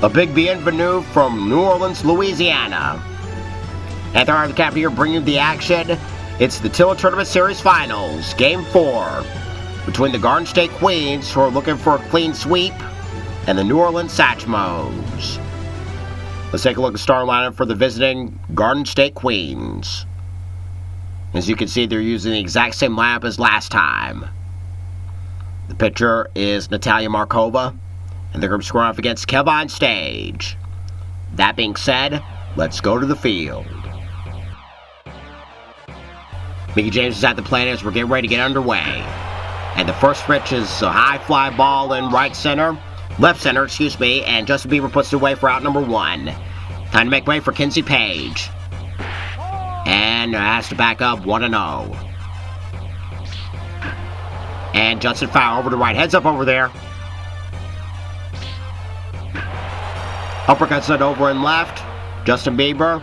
A big bienvenue from New Orleans, Louisiana. And they're the captain here bringing the action. It's the Tiller Tournament Series Finals, Game 4, between the Garden State Queens, who are looking for a clean sweep, and the New Orleans Satchmos. Let's take a look at the starting lineup for the visiting Garden State Queens. As you can see, they're using the exact same lineup as last time. The pitcher is Natalia Markova, and they're going to score off against Kevon Stage. That being said, let's go to the field. Mickey James is at the plate as we're getting ready to get underway. And the first pitch is a high fly ball in left center, and Justin Bieber puts it away for out number 1. Time to make way for Kinsey Page. And has to back up 1-0. And Justin Fowler over to right, heads up over there. Uppercuts it over and left. Justin Bieber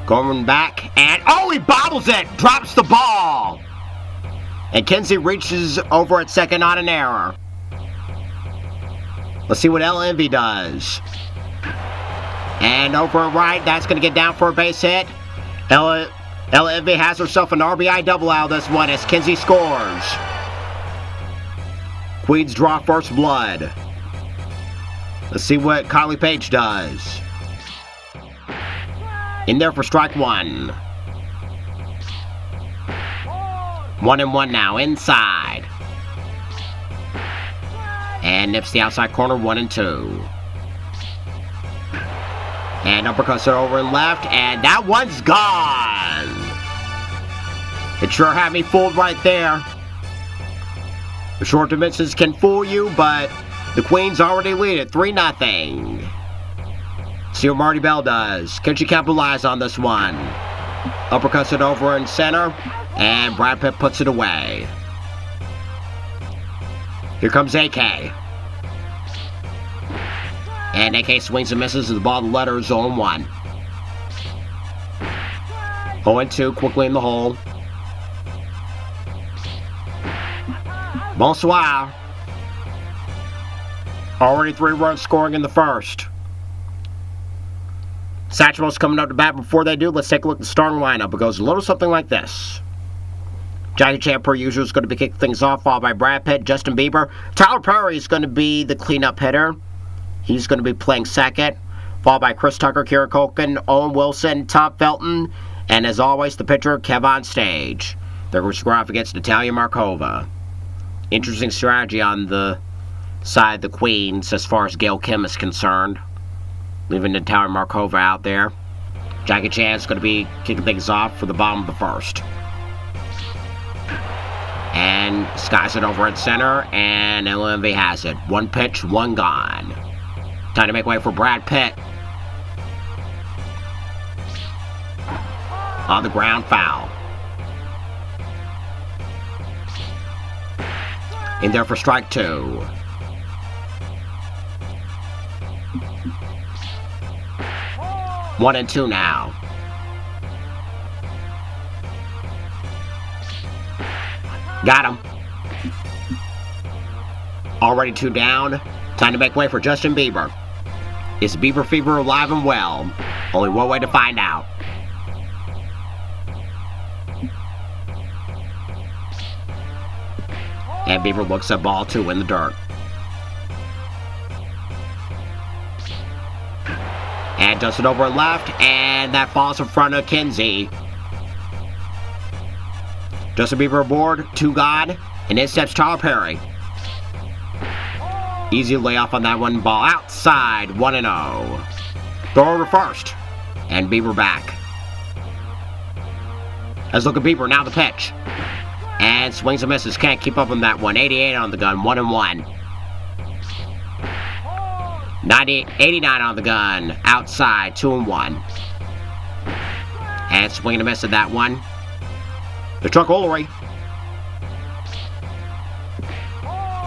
going back, and he bobbles it! Drops the ball! And Kinsey reaches over at second on an error. Let's see what Ella Envy does. And over at right, that's going to get down for a base hit. Ella Envy has herself an RBI double out of this one as Kinsey scores. Queens draw first blood. Let's see what Kylie Page does. In there for strike 1. 1-1 now, inside. And nips the outside corner, 1-2. And uppercuts it over and left, and that one's gone. It sure had me fooled right there. The short dimensions can fool you, but the Queens already lead it 3-0. See what Marty Bell does. Can she capitalize on this one? Uppercuts it over in center, and Brad Pitt puts it away. Here comes AK. And AK swings and misses, and the ball, the letter is 0-1. 0-2, quickly in the hole. Bonsoir. Already 3 runs scoring in the first. Satchmos coming up to bat. Before they do, let's take a look at the starting lineup. It goes a little something like this. Jackie Chan, per usual, is going to be kicking things off, followed by Brad Pitt, Justin Bieber. Tyler Perry is going to be the cleanup hitter. He's going to be playing second, followed by Chris Tucker, Kieran Culkin, Owen Wilson, Tom Felton, and as always, the pitcher, Kevon Stage. They're going to score off against Natalia Markova. Interesting strategy on the side of the Queens as far as Gail Kim is concerned. Leaving Natalia Markova out there. Jackie Chan is going to be kicking things off for the bottom of the first. And skies it over at center, and LMV has it. 1 pitch, 1 gone. Time to make way for Brad Pitt. On the ground, foul. In there for strike 2. One and 2 now. Got him. Already 2 down. Time to make way for Justin Bieber. Is Bieber fever alive and well? Only one way to find out. And Bieber looks at ball 2 in the dirt. And does it over left, and that falls in front of Kinsey. Justin Bieber aboard, 2 gone, and in steps Tyler Perry. Easy layoff on that one, ball outside, 1-0. Throw over first, and Bieber back. Let's look at Bieber, now the pitch. And swings and misses, can't keep up on that one, 88 on the gun, 1-1. 89 on the gun, outside, 2-1. And swing and a miss at that one. The truck Ullery.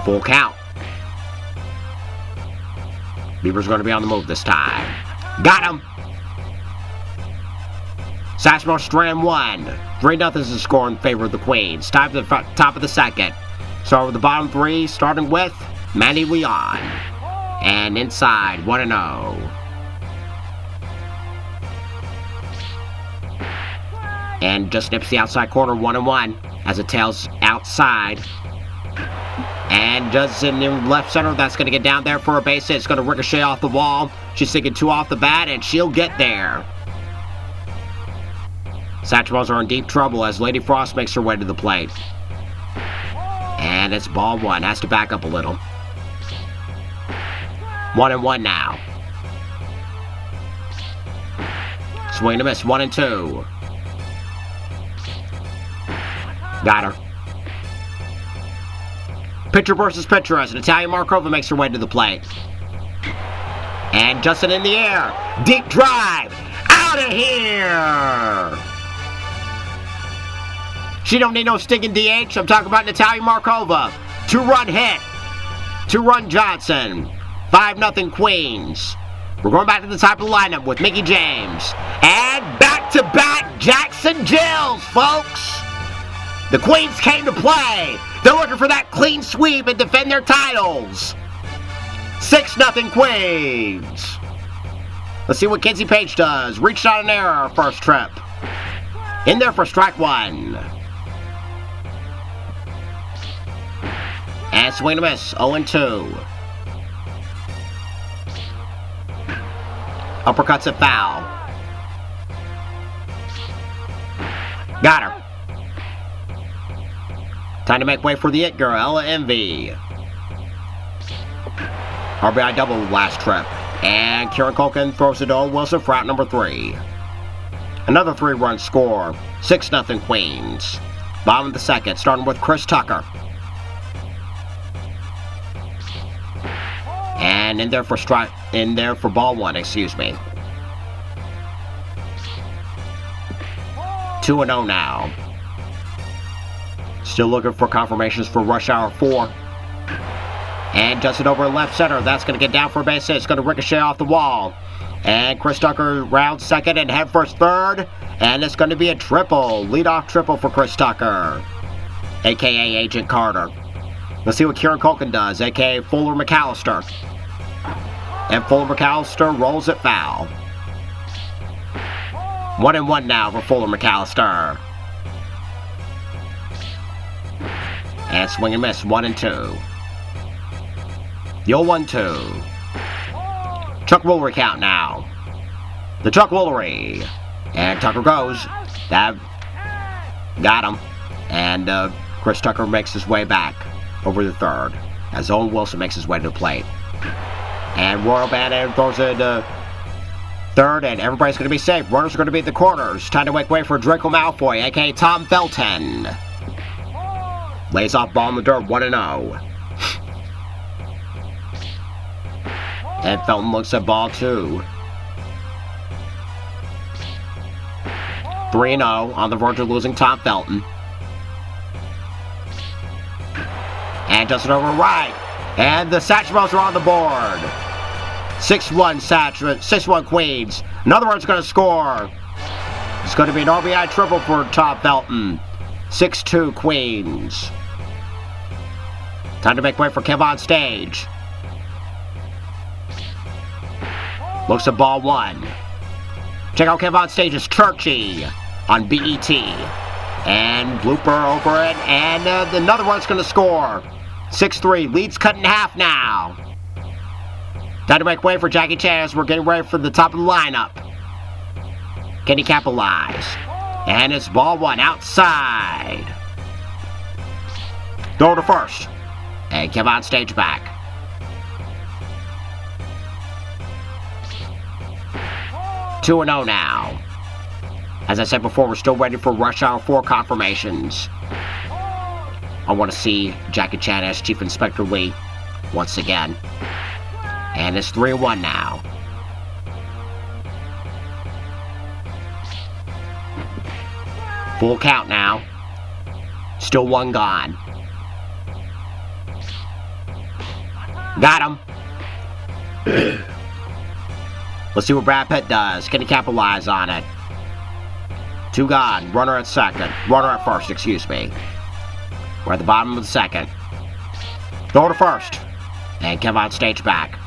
Full count. Bieber's going to be on the move this time. Got him! Satchmos strand 1. 3-0 is the score in favor of the Queens. Time to the top of the second. Start with the bottom 3, starting with Manny Leon. And inside, 1-0. And just nips the outside corner, 1-1, as it tails outside. And just in the left center, that's going to get down there for a base hit. It's going to ricochet off the wall. She's thinking 2 off the bat, and she'll get there. Satchmos are in deep trouble as Lady Frost makes her way to the plate. And it's ball 1. Has to back up a little. 1-1 now. Swing and a miss, 1-2. Got her. Pitcher versus pitcher as Natalia Markova makes her way to the plate. And Justin in the air. Deep drive. Out of here. She don't need no stinking DH. I'm talking about Natalia Markova. 2-run hit. 2-run Johnson. 5-0 Queens. We're going back to the top of the lineup with Mickey James. And back-to-back Jackson Jills, folks. The Queens came to play. They're looking for that clean sweep and defend their titles. 6-0 Queens. Let's see what Kenzie Page does. Reached out an error first trip. In there for strike 1. And swing and a miss. 0-2. Uppercuts at foul. Got her. Time to make way for the it girl, Ella Envy. RBI double last trip. And Kieran Culkin throws it to Owen Wilson for out number 3. Another 3-run score. 6-0 Queens. Bottom of the second, starting with Chris Tucker. And in there for ball 1, excuse me. 2-0 now. Still looking for confirmations for rush hour 4. And does it over left center. That's going to get down for a base hit. It's going to ricochet off the wall. And Chris Tucker rounds second and head first third. And it's going to be a triple. Leadoff triple for Chris Tucker, a.k.a. Agent Carter. Let's see what Kieran Culkin does, a.k.a. Fuller McAllister. And Fuller McAllister rolls it foul. 1-1 now for Fuller McAllister. And swing and miss, 1-2. The 0-1-2. Chuck Woolery count now. The Chuck Woolery. And Tucker goes. That got him. And Chris Tucker makes his way back over the third as Owen Wilson makes his way to the plate. And Royal Band throws it third, and everybody's going to be safe. Runners are going to be at the corners. Time to make way for Draco Malfoy, a.k.a. Tom Felton. Lays off ball in the dirt, 1-0. And Felton looks at ball 2. 3-0 on the verge of losing Tom Felton. And does it over right. And the Satchmos are on the board. 6-1 Satchmos, 6-1 Queens. Another one's going to score. It's going to be an RBI triple for Tom Felton. 6-2 Queens. Time to make way for Kev on stage. Looks at ball 1. Check out Kev on stage's Churchy on BET. And blooper over it. And another one's going to score. 6-3. Lead's cut in half now. Time to make way for Jackie Chan as we're getting ready for the top of the lineup. Can he capitalize? And it's ball 1 outside. Throw to first. And Kev on stage back. 2-0 now. As I said before, we're still waiting for Rush Hour 4 confirmations. I want to see Jackie Chan as Chief Inspector Lee once again. And it's 3-1 now. Full count now. Still 1 gone. Got him. Let's see what Brad Pitt does. Can he capitalize on it? 2 gone. Runner at second. Runner at first, excuse me. We're at the bottom of the second. Throw to first. And Kev on stage back.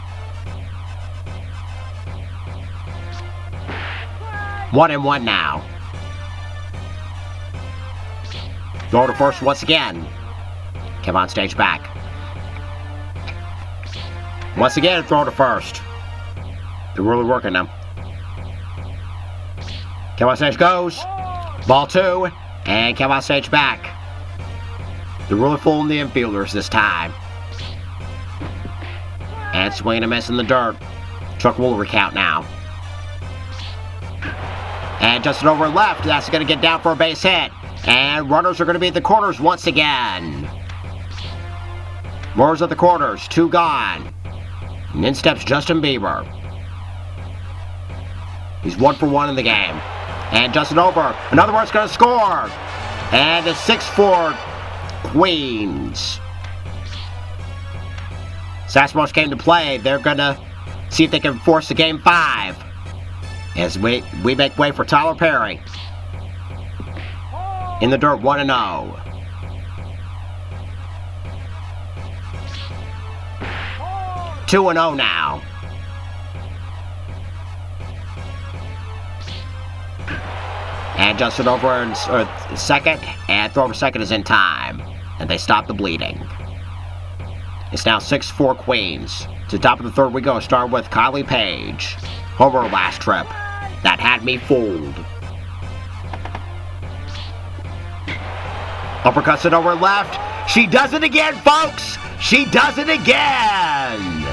1-1 now. Throw to first once again. Come on, stage back. Once again, throw to first. They're really working them. Come on, stage goes. Ball 2. And come on, stage back. They're really fooling the infielders this time. And swing and a miss in the dirt. Truck will recount now. And just an over left. That's going to get down for a base hit. And runners are going to be at the corners once again. Runners at the corners. 2 gone. And in steps Justin Bieber. He's 1 for 1 in the game. And Justin over. Another one's going to score. And it's 6-4 Queens. Satchmos came to play. They're going to see if they can force the game 5. As we make way for Tyler Perry. In the dirt, 1-0. Two 2-0 now. And Justin over in second, and throw over second is in time. And they stop the bleeding. It's now 6-4 Queens. To the top of the third we go. Start with Kylie Page. Homer last trip. That had me fooled. Uppercuts it over left. She does it again, folks! She does it again!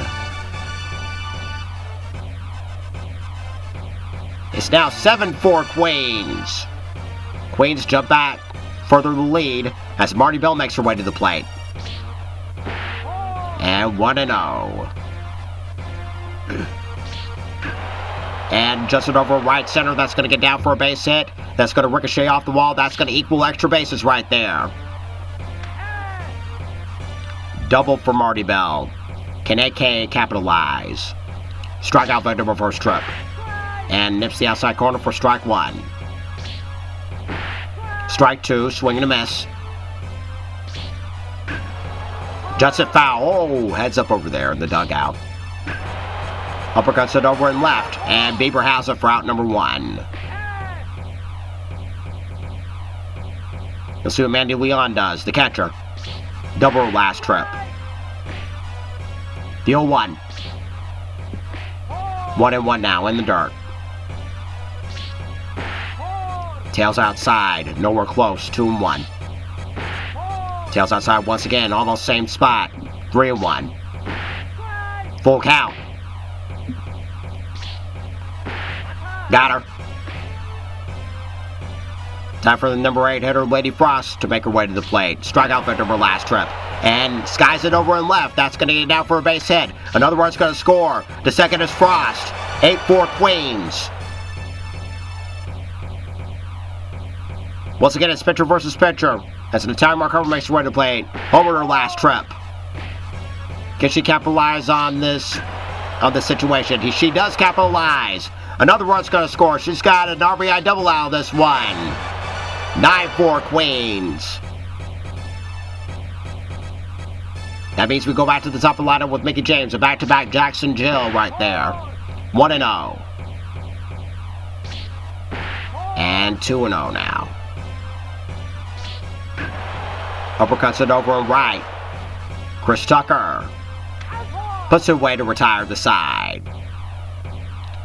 It's now 7-4 Queens. Queens jump back, further the lead, as Marty Bell makes her way to the plate. And 1-0. And Justin over right center, that's going to get down for a base hit. That's going to ricochet off the wall. That's going to equal extra bases right there. Double for Marty Bell. Can AK capitalize? Strikeout victim of first trip. And nips the outside corner for strike 1. Strike 2, swing and a miss. Juts it foul. Oh, heads up over there in the dugout. Uppercuts it over and left. And Bieber has it for out number 1. Let's see what Mandy Leon does, the catcher. Double last trip. The 0-1. 1-1 now in the dirt. Tails outside, nowhere close, 2-1. Tails outside once again, almost same spot, 3-1. Full count. Got her. Time for the number 8 hitter, Lady Frost, to make her way to the plate. Strikeout victim her last trip. And skies it over and left. That's going to get down for a base hit. Another one's going to score. The second is Frost. 8-4 Queens. Once again, it's pitcher versus pitcher. As an entire Mark Harper makes her way to the plate. Over her last trip. Can she capitalize on this situation? She does capitalize. Another run's going to score. She's got an RBI double out of this one. 9-4 Queens. That means we go back to the top of the lineup with Mickey James. A back-to-back Jackson Jill right there. 1-0. And 2-0 now. Uppercuts it over and right. Chris Tucker puts it away to retire the side.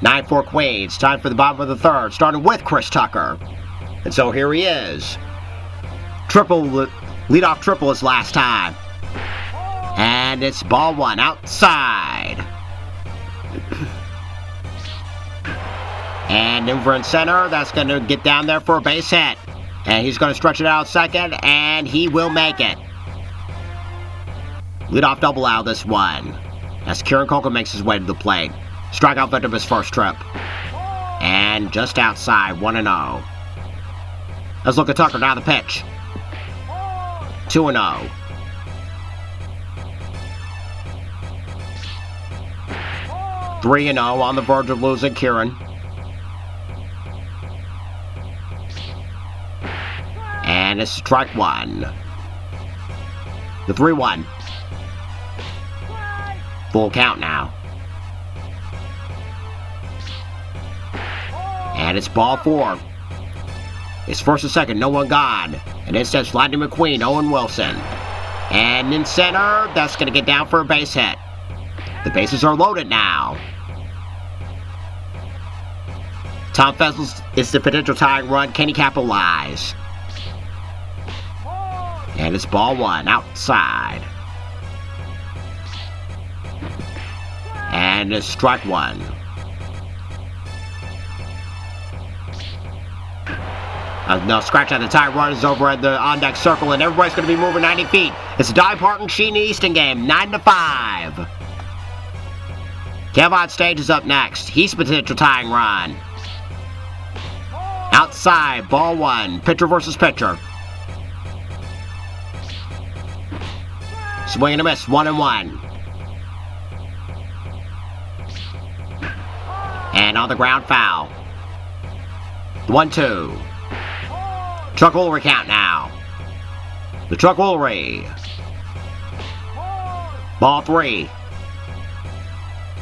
9-4 Queens. Time for the bottom of the third, starting with Chris Tucker. And so here he is. Leadoff triple his last time. And it's ball 1 outside. And over in center, that's going to get down there for a base hit. And he's going to stretch it out second, and he will make it. Leadoff double out this one. As Kieran Colkin makes his way to the plate. Strikeout victim his first trip. And just outside, 1-0. Let's look at Tucker, now the pitch. 2-0. Three 3-0 on the verge of losing Kieran. And it's strike 1. The 3-1. Full count now. And it's ball 4. It's first and second, no one gone. And instead, Lightning McQueen, Owen Wilson. And in center, that's going to get down for a base hit. The bases are loaded now. Tom Fessels is the potential tying run. Can he capitalize? And it's ball 1, outside. And it's strike 1. No, scratch out the tie run is over at the on-deck circle, and everybody's going to be moving 90 feet. It's a Di Parton Sheena Easton game, 9-5. Kev on stage is up next. He's potential tying run. Outside, ball 1, pitcher versus pitcher. Swing and a miss, 1-1. And on the ground, foul. 1-2. Chuck Woolery count now. The Chuck Woolery. Ball 3.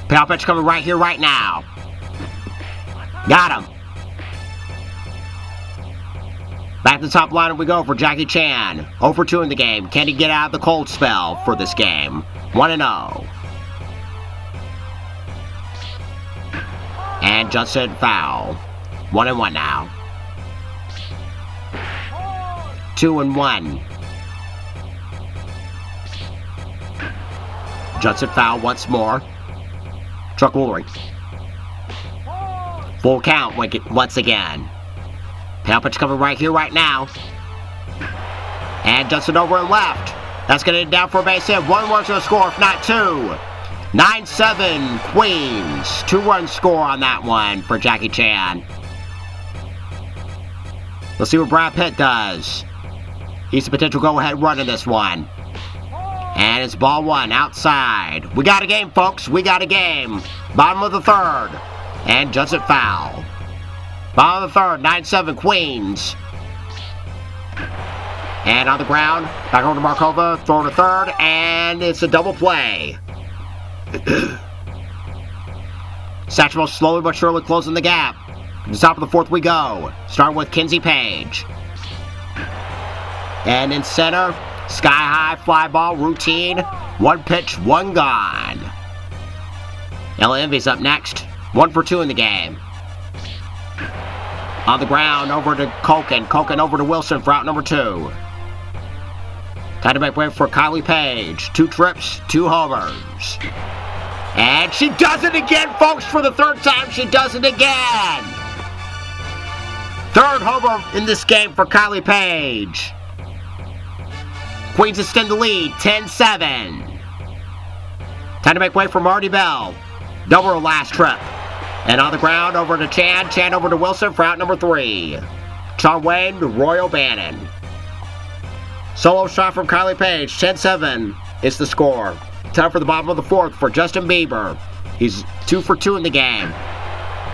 Payoff pitch coming right here, right now. Got him. Back to the top line we go for Jackie Chan. 0 for 2 in the game. Can he get out of the cold spell for this game? 1-0. And Judson foul. 1-1 now. 2-1. Judson foul once more. Chuck Woolery. Full count once again. Payoff pitch coming right here, right now. And Judson over and left. That's going to get down for a base hit. 1-1 to the score, if not 2. 9-7 Queens. 2-run score on that one for Jackie Chan. Let's see what Brad Pitt does. He's a potential go-ahead run in this one. And it's ball 1, outside. We got a game, folks. We got a game. Bottom of the 3rd. And Judson foul. Bottom of the 3rd, 9-7 Queens. And on the ground, back over to Markova, throw to 3rd, and it's a double play. Satchmos slowly but surely closing the gap. To the top of the 4th we go. Starting with Kinsey Page. And in center, sky high fly ball routine. 1 pitch, 1 gone. Ella Envy's up next. 1 for 2 in the game. On the ground, over to Culkin. Culkin over to Wilson for out number 2. Time to make way for Kylie Page. 2 trips, 2 homers. And she does it again, folks, for the 3rd time. She does it again. 3rd homer in this game for Kylie Page. Queens extend the lead, 10-7. Time to make way for Marty Bell. Double her last trip. And on the ground, over to Chan. Chan over to Wilson for out number 3. John Wayne to Roy O'Bannon. Solo shot from Kylie Page. 10-7 is the score. Time for the bottom of the 4th for Justin Bieber. He's 2 for 2 in the game.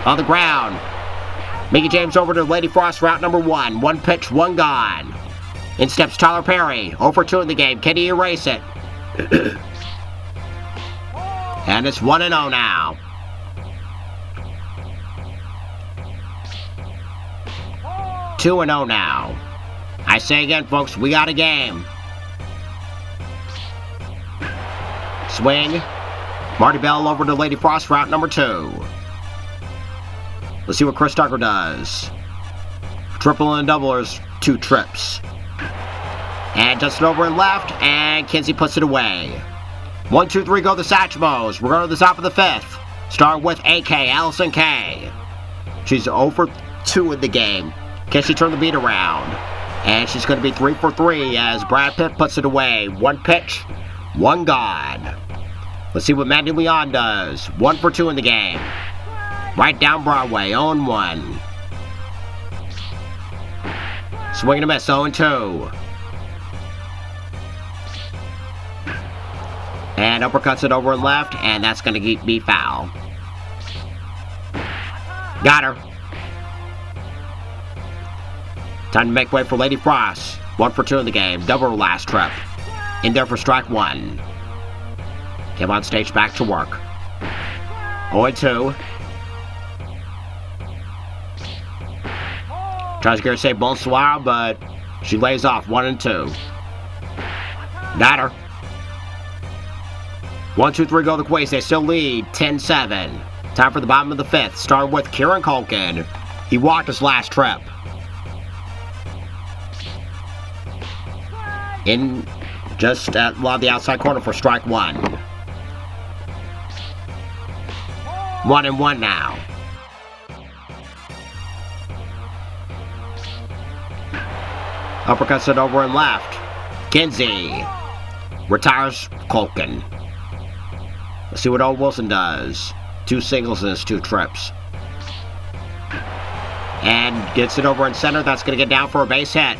On the ground, Mickey James over to Lady Frost for out number 1. 1 pitch, 1 gone. In steps Tyler Perry. 0 for 2 in the game. Can he erase it? And it's 1-0 now. 2-0 now. I say again, folks, we got a game. Swing. Marty Bell over to Lady Frost for out number 2. Let's see what Chris Tucker does. Triple and doublers, 2 trips. And Justin over and left, and Kinsey puts it away. 1, 2, 3 go the Satchmos. We're going to the top of the 5th. Starting with AK, Allison Kay. She's 0 for 2 in the game. Can she turn the beat around? And she's going to be 3 for 3 as Brad Pitt puts it away. 1 pitch, 1 gone. Let's see what Mandy Leon does. 1 for 2 in the game. Right down Broadway, 0-1. Swing and a miss, 0-2. And uppercuts it over and left, and that's going to be foul. Got her. Time to make way for Lady Frost. 1 for 2 in the game. Double her last trip. In there for strike 1. Came on stage back to work. 0-2. Tries to get her to say bonsoir, but she lays off 1 and 2. Got her. 1, 2, 3 go the Queens. They still lead 10-7. Time for the bottom of the 5th. Starting with Kieran Culkin. He walked his last trip. In just at the outside corner for strike 1. 1 and 1 now. Uppercuts it over and left. Kinsey retires Culkin. Let's see what old Wilson does. 2 singles in his 2 trips. And gets it over in center. That's going to get down for a base hit.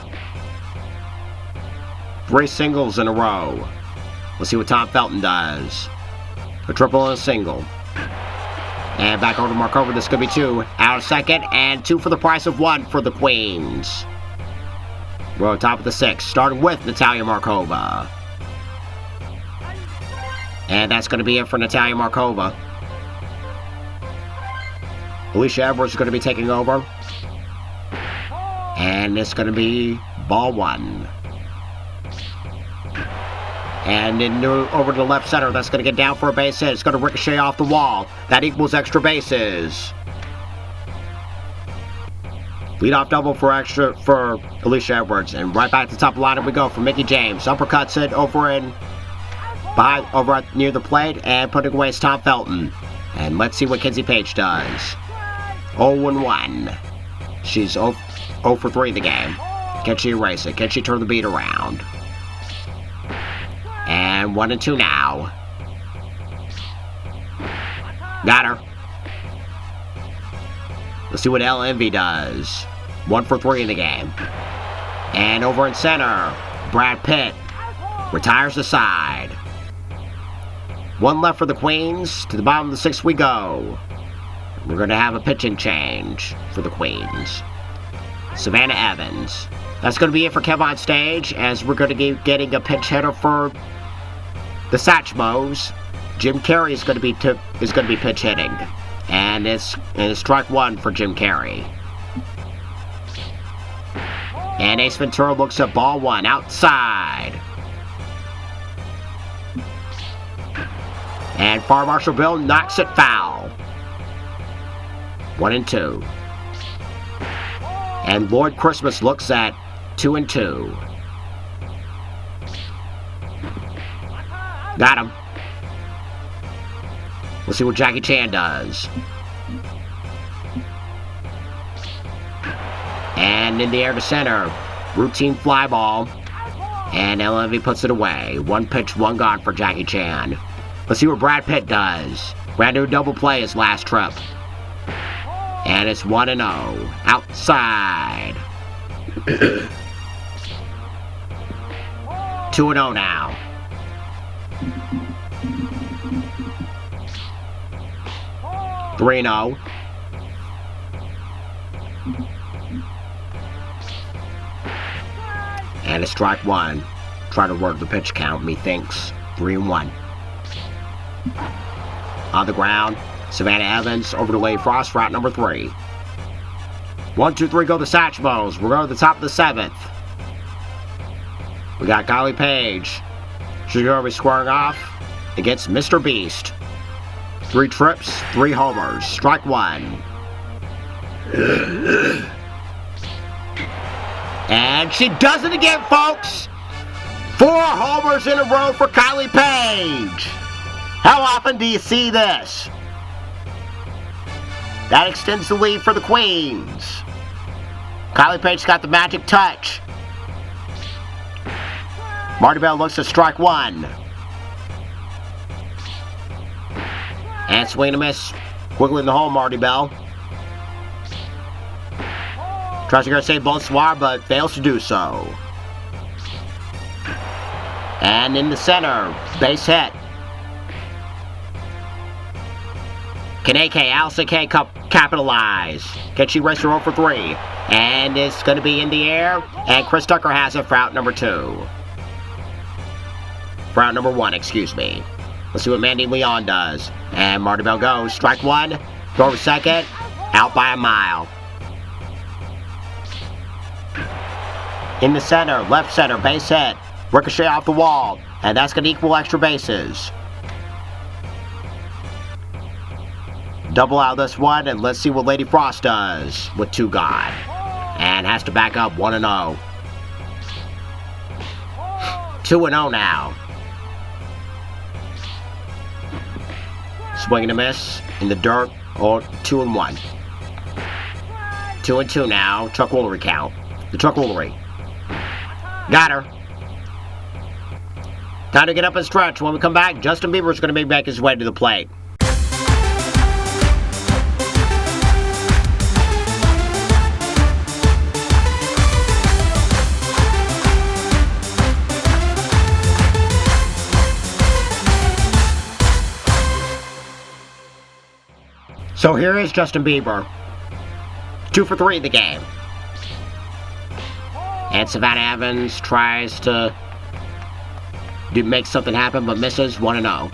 3 singles in a row. Let's see what Tom Felton does. A triple and a single. And back over to Markova. This could be 2. Out of second. And 2 for the price of 1 for the Queens. We're on top of the 6th. Starting with Natalia Markova. And that's going to be it for Natalia Markova. Alicia Edwards is going to be taking over. And it's going to be ball 1. And then over to the left center. That's going to get down for a base hit. It's going to ricochet off the wall. That equals extra bases. Leadoff double for Alicia Edwards. And right back to the top of the lineup we go for Mickie James. Uppercuts it over near the plate and putting away is Tom Felton. And let's see what Kinsey Page does. 0-1. She's 0 for 3 the game. Can she erase it? Can she turn the beat around? And 1 and 2 now. Got her. Let's see what LMV does. 1 for 3 in the game. And over in center, Brad Pitt retires the side. 1 left for the Queens. To the bottom of the 6th we go. We're going to have a pitching change for the Queens. Savannah Evans. That's going to be it for Kev on Stage, as we're going to be getting a pinch hitter for the Satchmos. Jim Carey is going to be pitch hitting, and it's strike 1 for Jim Carey. And Ace Ventura looks at ball 1 outside. And Fire Marshal Bill knocks it foul. 1 and 2. And Lloyd Christmas looks at 2 and 2. Got him. Let's see what Jackie Chan does. And in the air to center, routine fly ball. And LMV puts it away. 1 pitch, 1 gone for Jackie Chan. Let's see what Brad Pitt does. Ran to a double play his last trip. And it's 1 and 0. Outside. 2 and 0 now. Three and 0. And it's strike 1. Try to work the pitch count, methinks. 3 and 1. On the ground, Savannah Evans over to Lady Frost, route number 3. 1, 2, 3 go the Satchmos. We're going to the top of the 7th. We got Kylie Page. She's going to be squaring off against Mr. Beast. 3 trips, 3 homers. Strike 1. And she does it again, folks! 4 homers in a row for Kylie Page. How often do you see this? That extends the lead for the Queens. Kylie Page's got the magic touch. Marty Bell looks at strike 1. And swing and a miss. Quickly in the hole, Marty Bell. Tries to say bonsoir, but fails to do so. And in the center, base hit. Can Allison K capitalize? Can she race her 0 for 3? And it's going to be in the air. And Chris Tucker has it for out number 2. For out number 1, excuse me. Let's see what Mandy Leon does. And Marty Bell goes. Strike 1. Throw to second. Out by a mile. In the center, left center, base hit. Ricochet off the wall. And that's going to equal extra bases. Double out this one, and let's see what Lady Frost does with 2 gone. And has to back up 1-0. 2-0 now. Swing and a miss in the dirt. Or 2-1. 2-2 now. Chuck Woolery count. The Chuck Woolery. Got her. Time to get up and stretch. When we come back, Justin Bieber's going to make his way to the plate. So here is Justin Bieber. 2 for 3 in the game. And Savannah Evans tries to make something happen, but misses 1-0.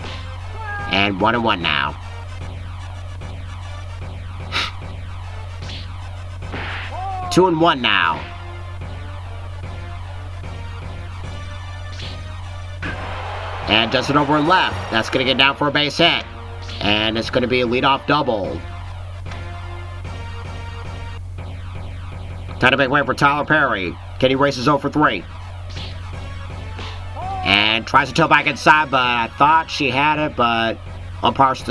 And 1-1 now. Two and one now. And does it over and left. That's going to get down for a base hit. And it's going to be a leadoff double. Time to make way for Tyler Perry. Kenny races 0 for 3. And tries to tilt back inside, but I thought she had it, but umpires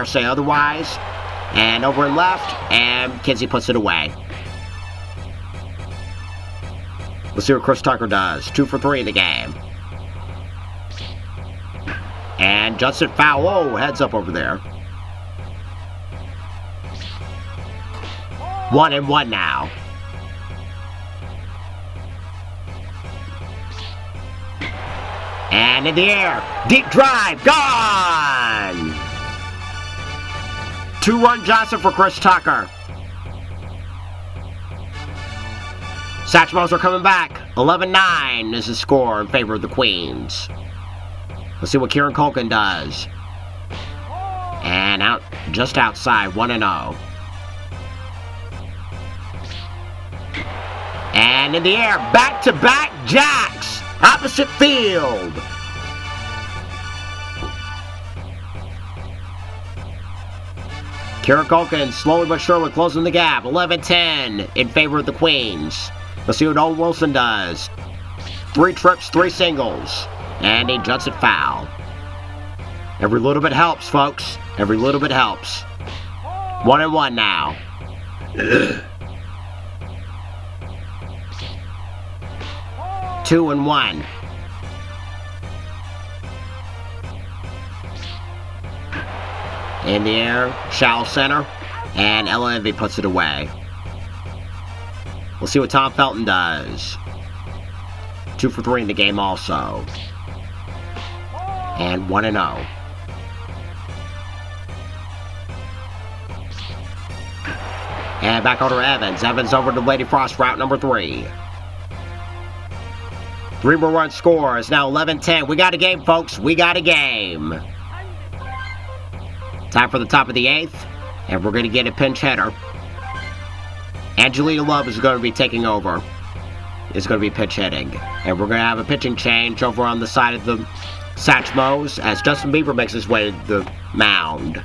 say otherwise. And over and left, and Kinsey puts it away. Let's see what Chris Tucker does. 2 for 3 in the game. And Judson foul. Whoa, heads up over there. 1-1 now. And in the air, deep drive, gone! 2-run Johnson for Chris Tucker. Satchmos are coming back. 11-9 is the score in favor of the Queens. Let's see what Kieran Culkin does. And out, just outside, 1-0. And in the air, back-to-back jacks, opposite field. Kieran Culkin slowly but surely closing the gap. 11-10 in favor of the Queens. Let's see what Owen Wilson does. 3 trips, 3 singles. And a Judson foul. Every little bit helps, folks. Every little bit helps. 1-1 now. 2-1. In the air, shallow center, and Ella Envy puts it away. We'll see what Tom Felton does. 2 for 3 in the game also. And 1-0. And back over to Evans. Evans over to Lady Frost, route number 3. 3 more runs score. It's now 11-10. We got a game, folks. We got a game. Time for the top of the 8th. And we're going to get a pinch hitter. Angelina Love is going to be taking over. It's going to be pitch hitting. And we're going to have a pitching change over on the side of the Satchmos as Justin Bieber makes his way to the mound.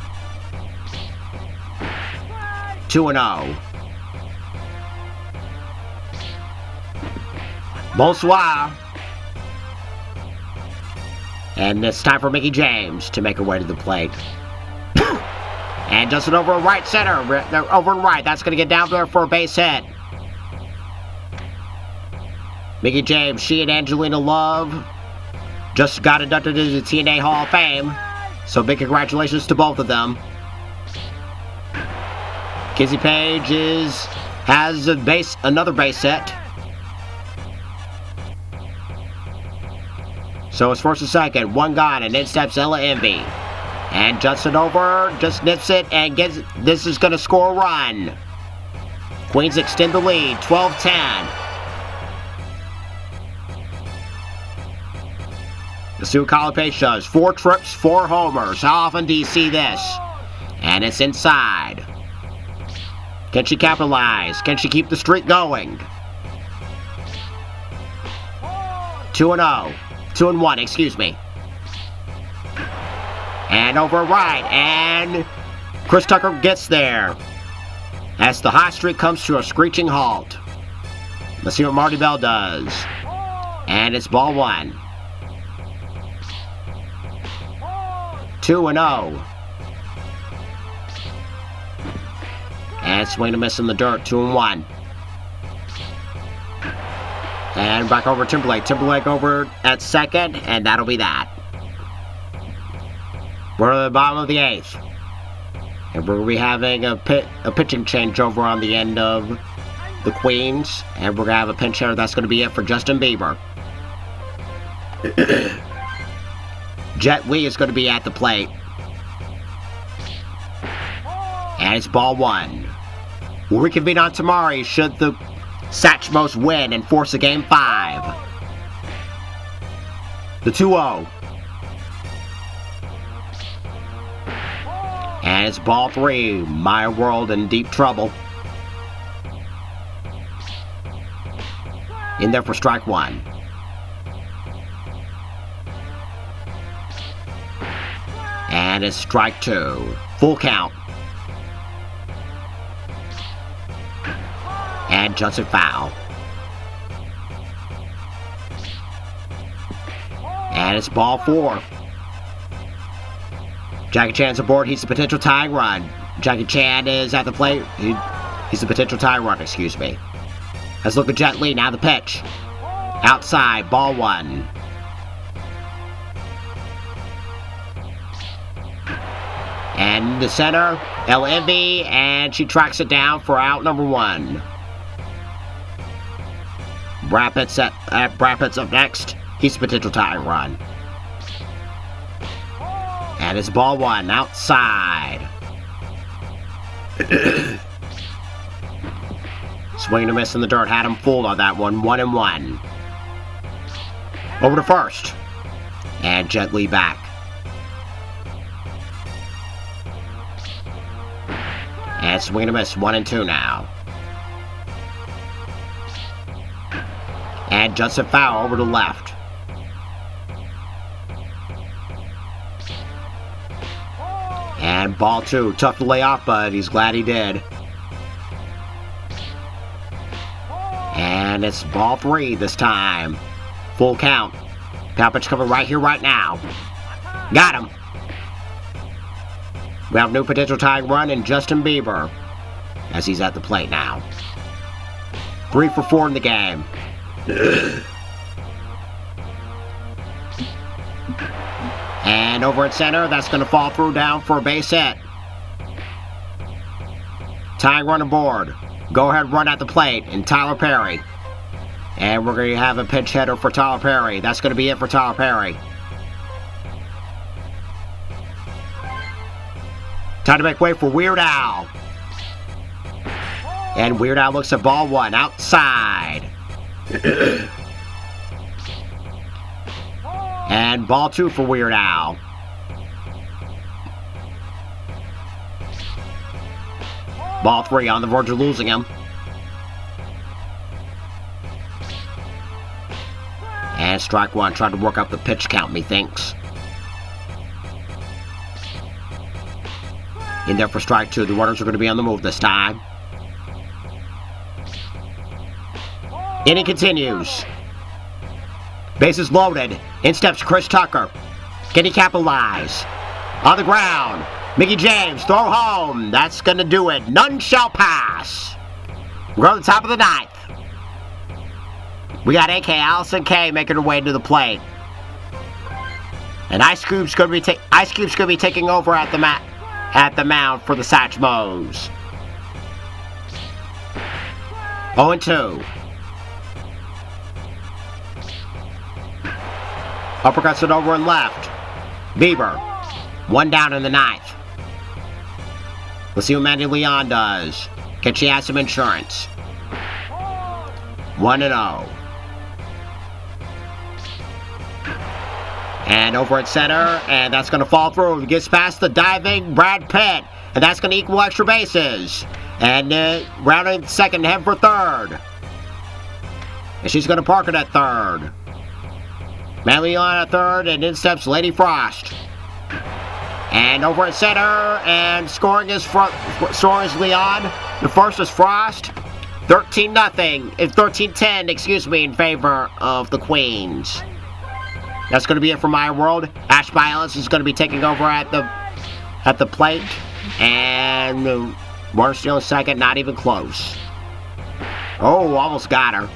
2-0. Bonsoir. And it's time for Mickey James to make her way to the plate. And Justin over in right center. Over in right. That's going to get down there for a base hit. Mickey James, she and Angelina Love just got inducted into the TNA Hall of Fame. So big congratulations to both of them. Kizzy Page has another base hit. So it's first and second, 1 gone, and in steps Ella Envy. And Judson over, just nips it, and this is going to score a run. Queens extend the lead, 12-10. Let's see what Colin Page does. 4 trips, 4 homers. How often do you see this? And it's inside. Can she capitalize? Can she keep the streak going? 2-0. 2-1, excuse me. And over right, and Chris Tucker gets there as the hot streak comes to a screeching halt. Let's see what Marty Bell does. And it's ball 1. 2-0. And swing and a miss in the dirt, 2-1. And back over Timberlake. Timberlake over at second, and that'll be that. We're at the bottom of the 8th. And we're going to be having a pitching changeover on the end of the Queens. And we're going to have a pinch hitter. That's going to be it for Justin Bieber. Jet Li is going to be at the plate. And it's ball 1. We'll reconvene on tomorrow should the Satchmos win and force a game 5. The 2-0. And it's ball 3. My world in deep trouble. In there for strike 1. And it's strike 2. Full count. And Johnson foul. And it's ball 4. Jackie Chan's aboard. He's the potential tying run. Jackie Chan is at the plate. He's the potential tying run, excuse me. Let's look at Jet Li. Now the pitch. Outside, ball 1. And the center, El Envy, and she tracks it down for out number 1. Brad Pitt's up next. He's the potential tying run. And it's ball 1 outside. Swing and a miss in the dirt. Had him fooled on that one. 1-1. Over to first. And Jet Li back. And swing and a miss. 1-2 now. And Judson foul over to left. And ball 2. Tough to lay off, but he's glad he did. And it's ball 3 this time. Full count. Power pitch coming right here, right now. Got him. We have new potential tying run in Justin Bieber as he's at the plate now. 3 for 4 in the game. And over at center, that's going to fall through down for a base hit. Tying run aboard. Go ahead run at the plate in Tyler Perry. And we're going to have a pinch hitter for Tyler Perry. That's going to be it for Tyler Perry. Time to make way for Weird Al. And Weird Al looks at ball 1 outside. And ball 2 for Weird Al. Ball 3 on the verge of losing him. And strike 1, trying to work up the pitch count, methinks. In there for strike 2. The runners are going to be on the move this time. Inning continues. Bases loaded. In steps Chris Tucker. Can he capitalize? On the ground. Mickey James, throw home. That's going to do it. None shall pass. We're going to the top of the 9th. We got A.K. Allison K making her way to the plate. And Ice Cube's going to be taking over at the mound for the Satchmos. 0-2. Uppercuts it over and left. Bieber. 1 down in the 9th. Let's see what Mandy Leon does. Can she have some insurance? 1-0. And over at center, and that's going to fall through. It gets past the diving Brad Pitt, and that's going to equal extra bases. And rounding second, head for third. And she's going to park it at third. Manly on a third, and in steps Lady Frost. And over at center, and scoring is Leon. The first is Frost. 13-10, excuse me, in favor of the Queens. That's going to be it for my world. Ash Bialis is going to be taking over at the plate. And Warner Steele second, not even close. Oh, almost got her.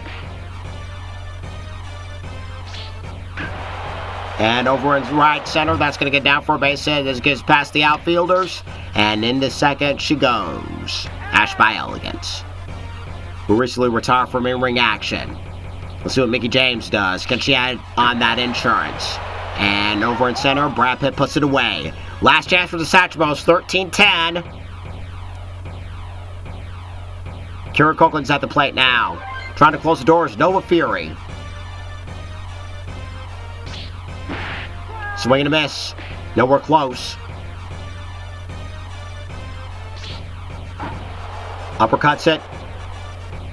And over in right center, that's going to get down for a base hit. This gets past the outfielders. And into second she goes. Ash by Elegance, who recently retired from in-ring action. Let's see what Mickie James does. Can she add on that insurance? And over in center, Brad Pitt puts it away. Last chance for the Satchmos, 13-10. Kieran Copeland's at the plate now. Trying to close the doors, Nova Fury. Swing and a miss. Nowhere close. Uppercuts it.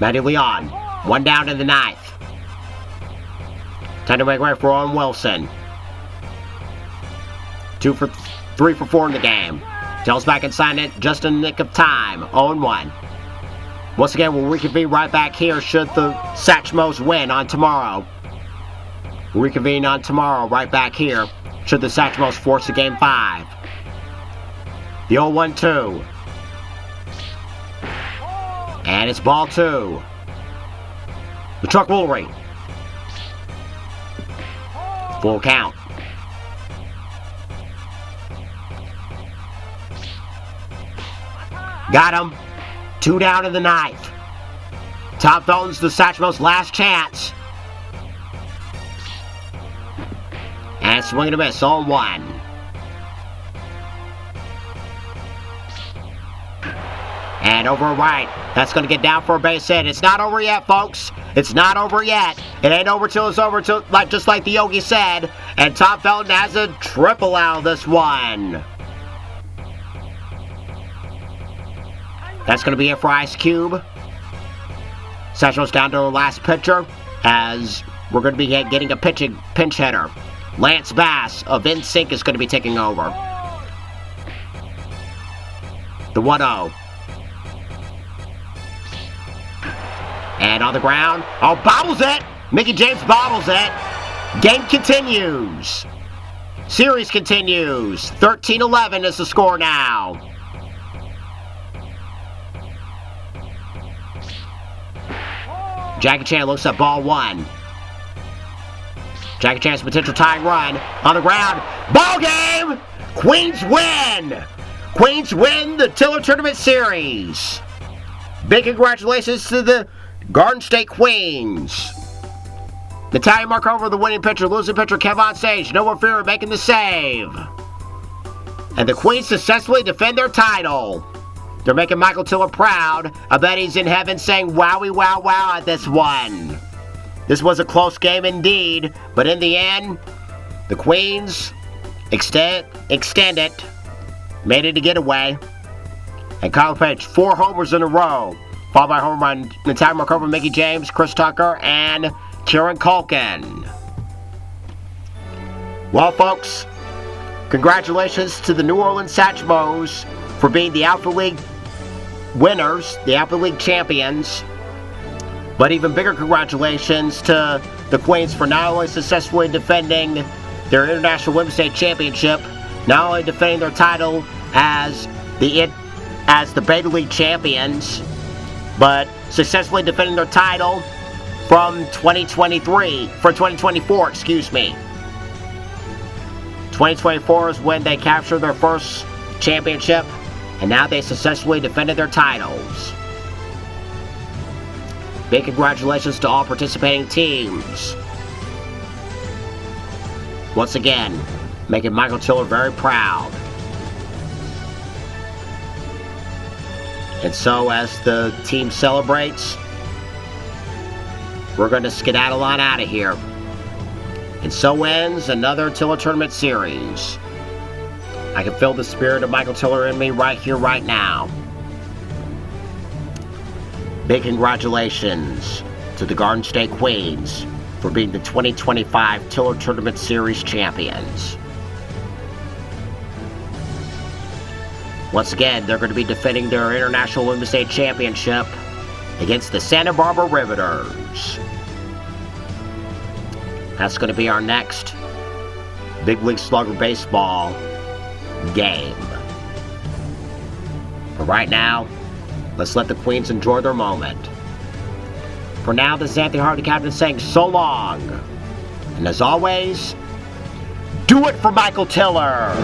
Maddie Leon. One down in the ninth. Time to make way for Owen Wilson. 3 for 4 in the game. Tells back inside it just in the nick of time. 0-1. Once again, we'll reconvene right back here should the Satchmos win on tomorrow. We'll reconvene on tomorrow right back here should the Satchmos force a Game 5. The 0-1-2. And it's ball 2. The truck will ring. Full count. Got him. 2 down in the ninth. Tom Felton's the Satchmos' last chance. And swing and a miss, 0-1. And over right, that's going to get down for a base hit. It's not over yet, folks. It's not over yet. It ain't over till it's over, just like the Yogi said. And Tom Felton has a triple out of this one. That's going to be it for Ice Cube. Satchmos down to the last pitcher, as we're going to be getting a pinch hitter. Lance Bass of NSYNC is going to be taking over. The 1-0. And on the ground. Oh, bobbles it! Mickie James bobbles it. Game continues. Series continues. 13-11 is the score now. Jackie Chan looks at ball 1. Jackie Chan's potential tying run on the ground. Ball game! Queens win! Queens win the Tiller Tournament Series. Big congratulations to the Garden State Queens. Natalia Markova, the winning pitcher. Losing pitcher, Kevon Sage. Nova Fury making the save. And the Queens successfully defend their title. They're making Michael Tiller proud. I bet he's in heaven saying wowie wow wow at this one. This was a close game indeed, but in the end, the Queens extend it, made it a getaway. And Kyle Page, 4 homers in a row, followed by a home run Natalia Markova, Mickie James, Chris Tucker, and Kieran Culkin. Well, folks, congratulations to the New Orleans Satchmos for being the Alpha League winners, the Alpha League champions. But even bigger congratulations to the Queens for not only successfully defending their International Women's State Championship, not only defending their title as the Beta League champions, but successfully defending their title from 2024, excuse me. 2024 is when they captured their first championship, and now they successfully defended their titles. Big congratulations to all participating teams. Once again, making Michael Tiller very proud. And so as the team celebrates, we're going to skedaddle on out of here. And so ends another Tiller Tournament Series. I can feel the spirit of Michael Tiller in me right here, right now. Big congratulations to the Garden State Queens for being the 2025 Tiller Tournament Series champions. Once again, they're going to be defending their International Women's Day Championship against the Santa Barbara Riveters. That's going to be our next Big League Slugger Baseball game. But right now, let's let the Queens enjoy their moment. For now, this is Anthony Hardy, captain, saying so long. And as always, do it for Michael Tiller!